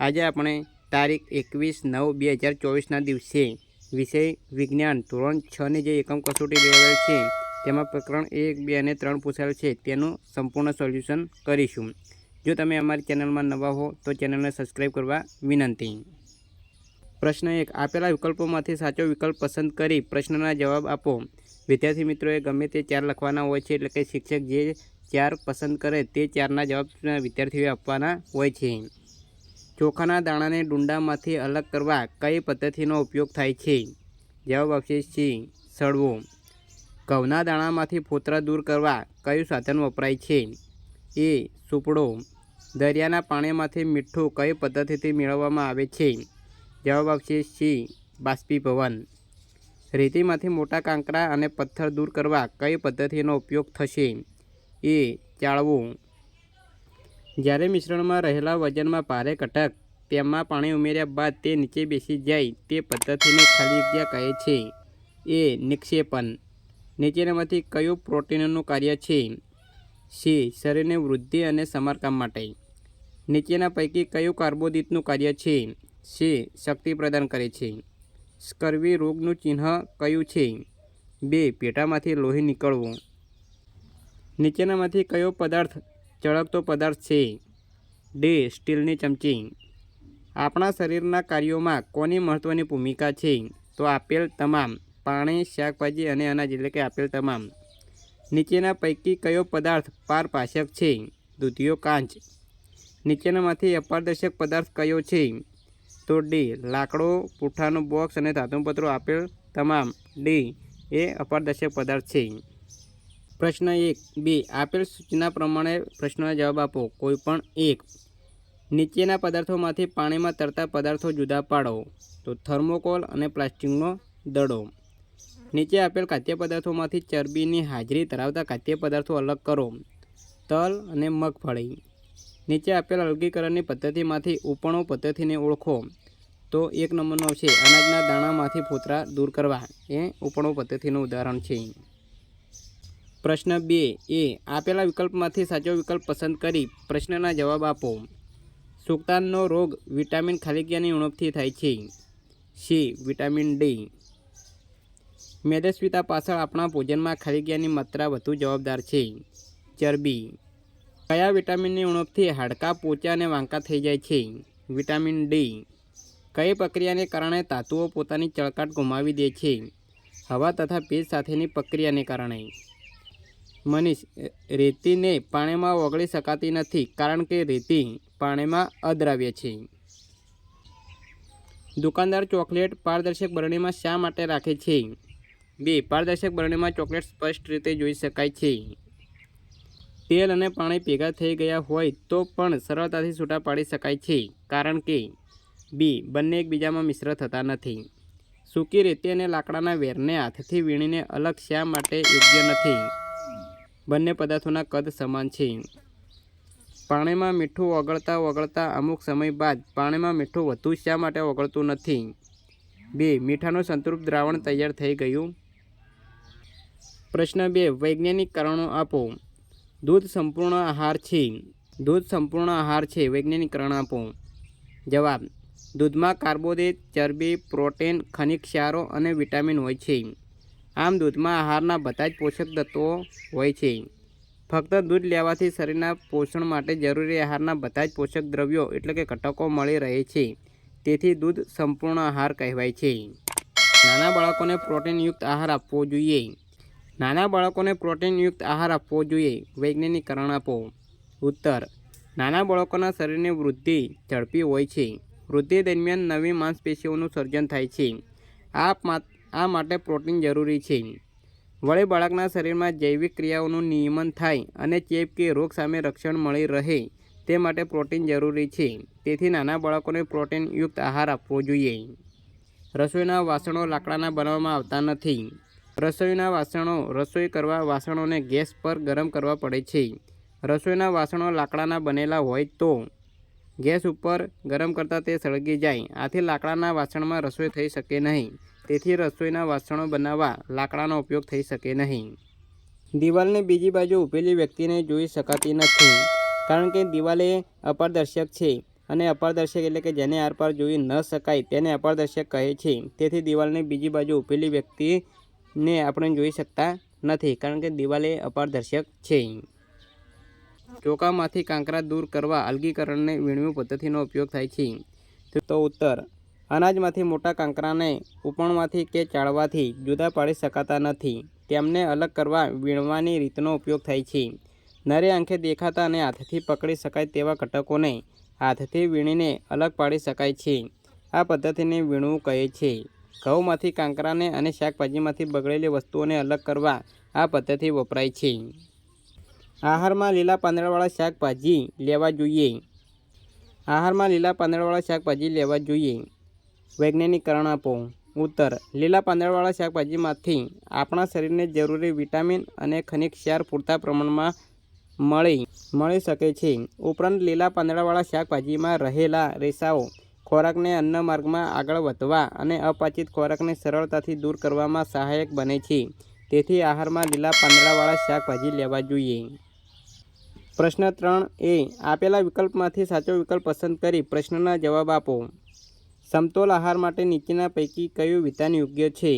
આજે આપણે તારીખ 21/9/2024ના દિવસે વિષય વિજ્ઞાન ધોરણ 6ની જે એકમ કસોટી લેવલ છે તેમાં પ્રકરણ 1, 2 અને 3 પૂછાયેલ છે તેનું સંપૂર્ણ સોલ્યુશન કરીશું। જો તમે અમારી ચેનલમાં નવા હો તો ચેનલને સબસ્ક્રાઈબ કરવા વિનંતી। પ્રશ્ન 1, આપેલા વિકલ્પોમાંથી સાચો વિકલ્પ પસંદ કરી પ્રશ્નના જવાબ આપો। વિદ્યાર્થી મિત્રોએ ગમે તે 4 લખવાના હોય છે, એટલે કે શિક્ષક જે 4 પસંદ કરે તે 4ના જવાબ વિદ્યાર્થીઓએ આપવાના હોય છે। ચોખાના દાણાને ડુંડામાંથી અલગ કરવા કઈ પદ્ધતિનો ઉપયોગ થાય છે? જવાબ આપશે સી, સળવો। ઘઉંના દાણામાંથી ફોતરા દૂર કરવા કયું સાધન વપરાય છે? એ, સુપડો। દરિયાના પાણીમાંથી મીઠું કઈ પદ્ધતિથી મેળવવામાં આવે છે? જવાબ આપશે સી, બાષ્પીભવન। રેતીમાંથી મોટા કાંકરા અને પથ્થર દૂર કરવા કઈ પદ્ધતિનો ઉપયોગ થશે? એ, ચાળવો। જ્યારે મિશ્રણમાં રહેલા વજનમાં ભારે ઘટક તેમાં પાણી ઉમેર્યા બાદ તે નીચે બેસી જાય તે પદ્ધતિને ખાલી જગ્યા કહે છે? એ, નિક્ષેપણ। નીચેનામાંથી કયું પ્રોટીનનું કાર્ય છે? સી, શરીરની વૃદ્ધિ અને સમારકામ માટે। નીચેના પૈકી કયું કાર્બોદિતનું કાર્ય છે? સી, શક્તિ પ્રદાન કરે છે। સ્કર્વી રોગનું ચિહ્ન કયું છે? બે, પેટામાંથી લોહી નીકળવું। નીચેનામાંથી કયો પદાર્થ ચળકતો પદાર્થ છે? ડી, સ્ટીલની ચમચી। આપણા શરીરના કાર્યોમાં કોની મહત્વની ભૂમિકા છે? તો આપેલ તમામ, પાણી, શાકભાજી અને અનાજ, એટલે કે આપેલ તમામ। નીચેના પૈકી કયો પદાર્થ પારભાષક છે? દૂધિયો કાચ। નીચેનામાંથી અપારદર્શક પદાર્થ કયો છે? તો ડી, લાકડો, પૂંઠાનું બોક્સ અને ધાતુપત્રો। આપેલ તમામ, ડી એ અપારદર્શક પદાર્થ છે। પ્રશ્ન 1b, આપેલ સૂચના પ્રમાણે પ્રશ્નોના જવાબ આપો। કોઈ પણ એક। નીચેના પદાર્થોમાંથી પાણીમાં તરતા પદાર્થો જુદા પાડો। તો થર્મોકોલ અને પ્લાસ્ટિકનો દડો। નીચે આપેલ ખાદ્ય પદાર્થોમાંથી ચરબીની હાજરી ધરાવતા ખાદ્ય પદાર્થો અલગ કરો। તલ અને મગફળી। નીચે આપેલ અલગીકરણની પદ્ધતિમાંથી ઉપણવ પદ્ધતિને ઓળખો। તો 1 નંબરનો આવશે અનાજના દાણામાંથી ફોતરા દૂર કરવા, એ ઉપણવ પદ્ધતિનું ઉદાહરણ છે। પ્રશ્ન 2a, આપેલા વિકલ્પમાંથી સાચો વિકલ્પ પસંદ કરી પ્રશ્નના જવાબ આપો। સુક્તાનનો રોગ વિટામિન ખાલી જગ્યાની ઉણપથી થાય છે? C, vitamin D. મેદસ્વીતા પાછળ આપણા ભોજનમાં ખાલી જગ્યાની માત્રા વધુ જવાબદાર છે? ચરબી। કયા વિટામિનની ઉણપથી હાડકાં પોચા અને વાંકા થઈ જાય છે? Vitamin D. કઈ પ્રક્રિયાને કારણે ધાતુઓ પોતાની ચળકાટ ગુમાવી દે છે? હવા તથા ભેજ સાથેની પ્રક્રિયાને કારણે। મનીષ, રેતીને પાણીમાં ઓગળી શકાતી નથી કારણ કે રેતી પાણીમાં અદ્રાવ્ય છે। દુકાનદાર ચોકલેટ પારદર્શક બરણીમાં શા માટે રાખે છે? બે, પારદર્શક બરણીમાં ચોકલેટ સ્પષ્ટ રીતે જોઈ શકાય છે। તેલ અને પાણી ભેગા થઈ ગયા હોય તો પણ સરળતાથી છૂટા પાડી શકાય છે કારણ કે બી, બંને એકબીજામાં મિશ્ર થતા નથી। સૂકી રેતી અને લાકડાના વેરને હાથથી વીણીને અલગ શા માટે યોગ્ય નથી? બંને પદાર્થોના કદ સમાન છે। પાણીમાં મીઠું ઓગળતા અમુક સમય બાદ પાણીમાં મીઠું વધુ શા માટે ઓગળતું નથી? બે, મીઠાનું સંતૃપ્ત દ્રાવણ તૈયાર થઈ ગયું। પ્રશ્ન 2, વૈજ્ઞાનિક કારણો આપો। દૂધ સંપૂર્ણ આહાર છે? દૂધ સંપૂર્ણ આહાર છે, વૈજ્ઞાનિક કારણ આપો। જવાબ, દૂધમાં કાર્બોદિત, ચરબી, પ્રોટીન, ખનિજ ક્ષારો અને વિટામિન હોય છે। આમ દૂધમાં આહારના બધા જ પોષક તત્વો હોય છે। ફક્ત દૂધ લેવાથી શરીરના પોષણ માટે જરૂરી આહારના બધા જ પોષક દ્રવ્યો એટલે કે ઘટકો મળી રહે છે, તેથી દૂધ સંપૂર્ણ આહાર કહેવાય છે। નાના બાળકોને પ્રોટીનયુક્ત આહાર આપવો જોઈએ? નાના બાળકોને પ્રોટીનયુક્ત આહાર આપવો જોઈએ, વૈજ્ઞાનિક કારણ આપો। ઉત્તર, નાના બાળકોના શરીરની વૃદ્ધિ ઝડપી હોય છે। વૃદ્ધિ દરમિયાન નવી માંસપેશીઓનું સર્જન થાય છે, આ માટે પ્રોટીન જરૂરી છે। વળી બાળકના શરીરમાં જૈવિક ક્રિયાઓનું નિયમન થાય અને ચેપ કે રોગ સામે રક્ષણ મળી રહે તે માટે પ્રોટીન જરૂરી છે, તેથી નાના બાળકોને પ્રોટીનયુક્ત આહાર આપવો જોઈએ। રસોઈના વાસણો લાકડાના બનાવવામાં આવતા નથી? રસોઈના વાસણો રસોઈ કરવા વાસણોને ગેસ પર ગરમ કરવા પડે છે। રસોઈના વાસણો લાકડાના બનેલા હોય તો ગેસ ઉપર ગરમ કરતાં તે સળગી જાય, આથી લાકડાના વાસણમાં રસોઈ થઈ શકે નહીં, તેથી રસોઈના વાસણો બનાવવા લાકડાનો ઉપયોગ થઈ શકે નહીં। દિવાલની બીજી બાજુ ઊભેલી વ્યક્તિને જોઈ શકાતી નથી કારણ કે દિવાલ એ અપારદર્શક છે અને અપારદર્શક એટલે કે જેને આરપાર જોઈ ન શકાય તેને અપારદર્શક કહે છે. તેથી દિવાલની બીજી બાજુ ઊભેલી વ્યક્તિને આપણે જોઈ શકતા નથી, કારણ કે દિવાલ એ અપારદર્શક છે. ચોખામાંથી કાંકરા દૂર કરવા અલગીકરણને વીણવી પદ્ધતિનો ઉપયોગ થાય છે. તો ઉત્તર, અનાજમાંથી મોટા કાંકરાને ઉપણવાથી કે ચાળવાથી જુદા પાડી શકાતા નથી. તેમને અલગ કરવા વીણવાની રીતનો ઉપયોગ થાય છે. નરી આંખે દેખાતા અને હાથથી પકડી શકાય તેવા ઘટકોને હાથથી વીણીને અલગ પાડી શકાય છે. આ પદ્ધતિને વીણવું કહે છે. ઘઉંમાંથી કાંકરાને અને શાકભાજીમાંથી બગડેલી વસ્તુઓને અલગ કરવા આ પદ્ધતિ વપરાય છે. આહારમાં લીલા પાંદડાવાળા શાકભાજી લેવા જોઈએ. આહારમાં લીલા પાંદડાવાળા શાકભાજી લેવા જોઈએ. વૈજ્ઞાનિક કારણ આપો. ઉત્તર, લીલા પાંદડાવાળા શાકભાજીમાંથી આપણા શરીરને જરૂરી વિટામિન અને ખનિજ ક્ષાર પૂરતા પ્રમાણમાં મળી શકે છે. ઉપરાંત લીલા પાંદડાવાળા શાકભાજીમાં રહેલા રેસાઓ ખોરાકને અન્ન માર્ગમાં આગળ વધવા અને અપાચિત ખોરાકને સરળતાથી દૂર કરવામાં સહાયક બને છે. તેથી આહારમાં લીલા પાંદડાવાળા શાકભાજી લેવા જોઈએ. પ્રશ્ન 3 આપેલા વિકલ્પમાંથી સાચો વિકલ્પ પસંદ કરી પ્રશ્નના જવાબ આપો. સમતોલ આહાર માટે નીચેના પૈકી કયું વિધાન યોગ્ય છે?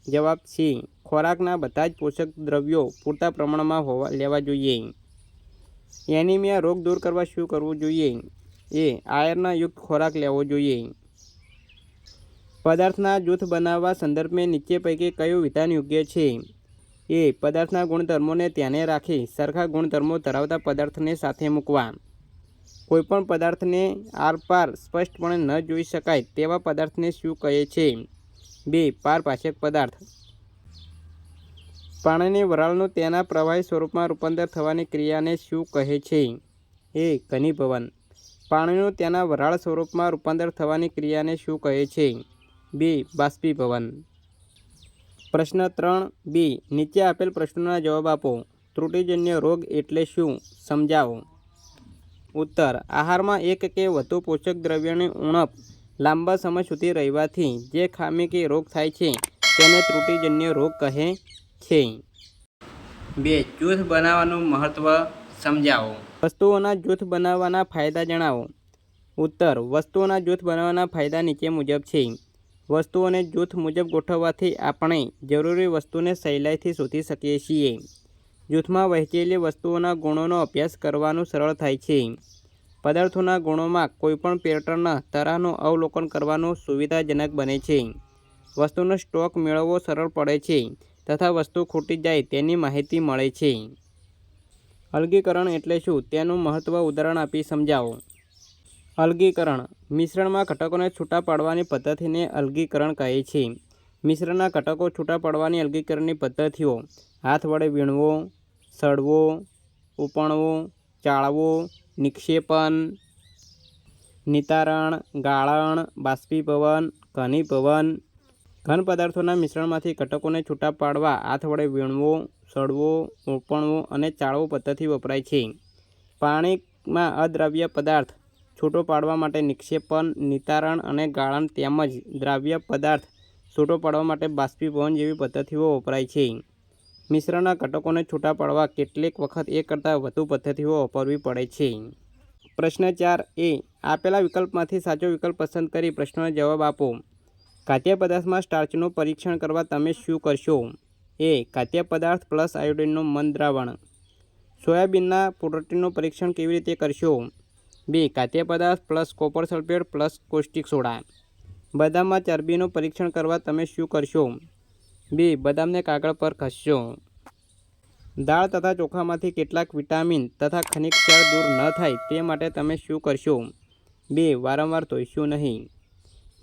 જવાબ છે, ખોરાકના બધા જ પોષક દ્રવ્યો પૂરતા પ્રમાણમાં લેવા જોઈએ. એનિમિયા રોગ દૂર કરવા શું કરવું જોઈએ? આયર્નયુક્ત ખોરાક લેવો જોઈએ. પદાર્થના જૂથ બનાવવા સંદર્ભે નીચે પૈકી કયું વિધાન યોગ્ય છે? પદાર્થના ગુણધર્મોને ધ્યાને રાખી સરખા ગુણધર્મો ધરાવતા પદાર્થને સાથે મૂકવા. કોઈપણ પદાર્થને આરપાર સ્પષ્ટપણે ન જોઈ શકાય તેવા પદાર્થને શું કહે છે? પારભાષક પદાર્થ. પાણીની વરાળનું તેના પ્રવાહી સ્વરૂપમાં રૂપાંતર થવાની ક્રિયાને શું કહે છે? ઘનીભવન. પાણીનું તેના વરાળ સ્વરૂપમાં રૂપાંતર થવાની ક્રિયાને શું કહે છે? બાષ્પીભવન. પ્રશ્ન 3 નીચે આપેલ પ્રશ્નોના જવાબ આપો. ત્રુટિજન્ય રોગ એટલે શું? સમજાવો. ઉત્તર, આહારમાં એક કે વધુ પોષક દ્રવ્યોની ઉણપ લાંબા સમય સુધી રહેવાથી જે ખામી કે રોગ થાય છે તેને ત્રુટિજન્ય રોગ કહે છે. જૂથ બનાવવાનું મહત્વ સમજાવો. વસ્તુઓના જૂથ બનાવવાના ફાયદા જણાવો. ઉત્તર, વસ્તુઓના જૂથ બનાવવાના ફાયદા નીચે મુજબ છે. વસ્તુઓને જૂથ મુજબ ગોઠવવાથી આપણે જરૂરી વસ્તુને સહેલાઈથી શોધી શકીએ છીએ. જૂથમાં વહેંચેલી વસ્તુઓના ગુણોનો અભ્યાસ કરવાનું સરળ થાય છે. પદાર્થોના ગુણોમાં કોઈપણ પેટર્ન તરાહનું અવલોકન કરવાનું સુવિધાજનક બને છે. વસ્તુનો સ્ટોક મેળવવો સરળ પડે છે તથા વસ્તુ ખૂટી જાય તેની માહિતી મળે છે. અલગીકરણ એટલે શું તેનું મહત્વ ઉદાહરણ આપી સમજાવો. અલગીકરણ, મિશ્રણમાં ઘટકોને છૂટા પાડવાની પદ્ધતિને અલગીકરણ કહે છે. મિશ્રણના ઘટકો છૂટા પાડવાની અલગીકરણની પદ્ધતિઓ હાથ વડે વીણવો, સળવો, ઉપણવો, ચાળવો, નિક્ષેપણ, નિતારણ, ગાળણ, બાષ્પીભવન, ઘનીભવન. ઘન પદાર્થોના મિશ્રણમાંથી ઘટકોને છૂટા પાડવા હાથ વડે વીણવો, સળવો, ઉપણવો અને ચાળવો પદ્ધતિ વપરાય છે. પાણીમાં અદ્રાવ્ય પદાર્થ છૂટો પાડવા માટે નિક્ષેપણ, નિતારણ અને ગાળણ તેમજ દ્રાવ્ય પદાર્થ છૂટો પાડવા માટે બાષ્પીભવન જેવી પદ્ધતિઓ વપરાય છે. મિશ્રણના ઘટકોને છૂટા પાડવા કેટલીક વખત એક કરતાં વધુ પદ્ધતિઓ વાપરવી પડે છે. પ્રશ્ન 4 આપેલા વિકલ્પમાંથી સાચો વિકલ્પ પસંદ કરી પ્રશ્નોના જવાબ આપો. ખાદ્ય પદાર્થમાં સ્ટાર્ચનું પરીક્ષણ કરવા તમે શું કરશો? ખાદ્ય પદાર્થ પ્લસ આયોડિનનું મંદ દ્રાવણ. સોયાબીનના પ્રોટીનનું પરીક્ષણ કેવી રીતે કરશો? ખાદ્ય પદાર્થ plus copper sulphate plus caustic soda. બદામમાં ચરબીનું પરીક્ષણ કરવા તમે શું કરશો? બદામને કાગળ પર ઘસશો. દાળ તથા ચોખામાંથી કેટલાક વિટામિન તથા ખનિજ ક્ષાર દૂર ન થાય તે માટે તમે શું કરશો? વારંવાર ધોઈશું નહીં.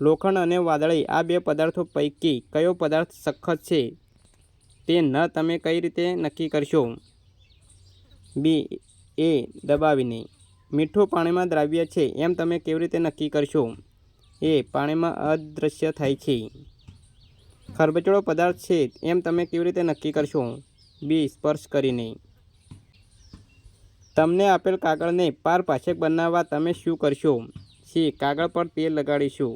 લોખંડ અને વાદળી આ બે પદાર્થો પૈકી કયો પદાર્થ સખત છે તે તમે કઈ રીતે નક્કી કરશો? દબાવીને. મીઠું પાણીમાં દ્રાવ્ય છે એમ તમે કેવી રીતે નક્કી કરશો? પાણીમાં અદૃશ્ય થાય છે. ખરબચડો પદાર્થ છે એમ તમે કેવી રીતે નક્કી કરશો? સ્પર્શ કરીને. તમને આપેલ કાગળને પારભાષક બનાવવા તમે શું કરશો? કાગળ પર તેલ લગાડીશું.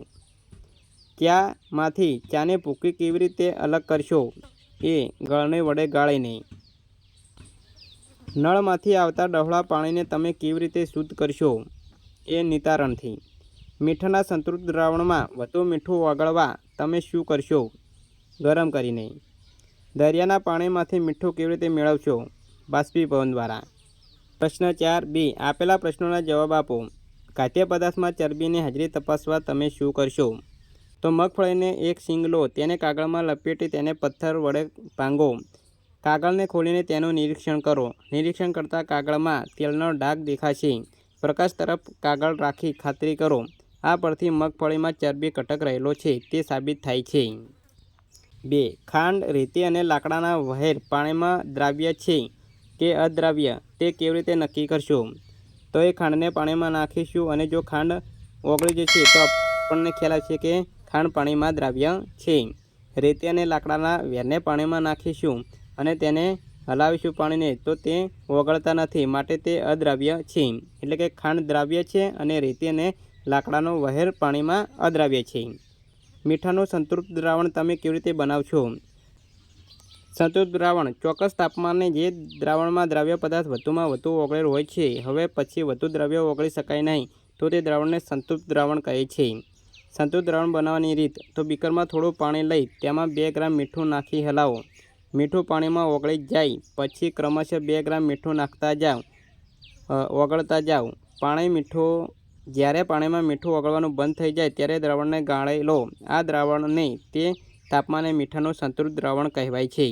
ચામાંથી ચાને ભૂકી કેવી રીતે અલગ કરશો? ગળણી વડે ગાળીને. નળમાંથી આવતા ડહોળા પાણીને તમે કેવી રીતે શુદ્ધ કરશો? એ નિતારણથી. મીઠાના સંતૃપ્ત દ્રાવણમાં વધુ મીઠું ઓગળવા તમે શું કરશો? ગરમ કરીને. દરિયાના પાણીમાંથી મીઠું કેવી રીતે મેળવશો? બાષ્પીભવન દ્વારા. પ્રશ્ન 4b. આપેલા પ્રશ્નોના જવાબ આપો. ખાદ્ય પદાર્થમાં ચરબીની હાજરી તપાસવા તમે શું કરશો? તો મગફળીને એક સીંગ લો, તેને કાગળમાં લપેટી તેને પથ્થર વડે ભાંગો. કાગળને ખોલીને તેનું નિરીક્ષણ કરો. નિરીક્ષણ કરતાં કાગળમાં તેલનો ડાઘ દેખાશે. પ્રકાશ તરફ કાગળ રાખી ખાતરી કરો. આ પરથી મગફળીમાં ચરબી ઘટક રહેલો છે તે સાબિત થાય છે. 2. ખાંડ, રેતી અને લાકડાના વહેર પાણીમાં દ્રાવ્ય છે કે અદ્રાવ્ય તે કેવી રીતે નક્કી કરશો? તો એ ખાંડને પાણીમાં નાખીશું અને જો ખાંડ ઓગળી જશે તો આપણને ખ્યાલ આવશે કે ખાંડ પાણીમાં દ્રાવ્ય છે. રેતી અને લાકડાના વેરને પાણીમાં નાખીશું અને તેને હલાવીશું પાણીને તો તે ઓગળતા નથી, માટે તે અદ્રાવ્ય છે. એટલે કે ખાંડ દ્રાવ્ય છે અને રેતી અને લાકડાનો વહેર પાણીમાં અદ્રાવ્ય છે. મીઠાનું સંતૃપ્ત દ્રાવણ તમે કેવી રીતે બનાવશો? સંતૃપ્ત દ્રાવણ ચોક્કસ તાપમાને જે દ્રાવણમાં દ્રાવ્ય પદાર્થ વધુમાં વધુ ઓગળેલ હોય છે, હવે પછી વધુ દ્રવ્ય ઓગળી શકાય નહીં તો તે દ્રાવણને સંતૃપ્ત દ્રાવણ કહે છે. સંતૃપ્ત દ્રાવણ બનાવવાની રીત. તો બીકરમાં થોડું પાણી લઈ તેમાં 2 ગ્રામ મીઠું નાખી હલાવો. મીઠું પાણીમાં ઓગળી જાય પછી ક્રમશઃ 2 ગ્રામ મીઠું નાખતા જાઓ, ઓગળતા જાઓ. જ્યારે પાણીમાં મીઠું ઓગળવાનું બંધ થઈ જાય ત્યારે દ્રાવણને ગાળી લો. આ દ્રાવણને તે તાપમાને મીઠાનું સંતૃપ્ત દ્રાવણ કહેવાય છે.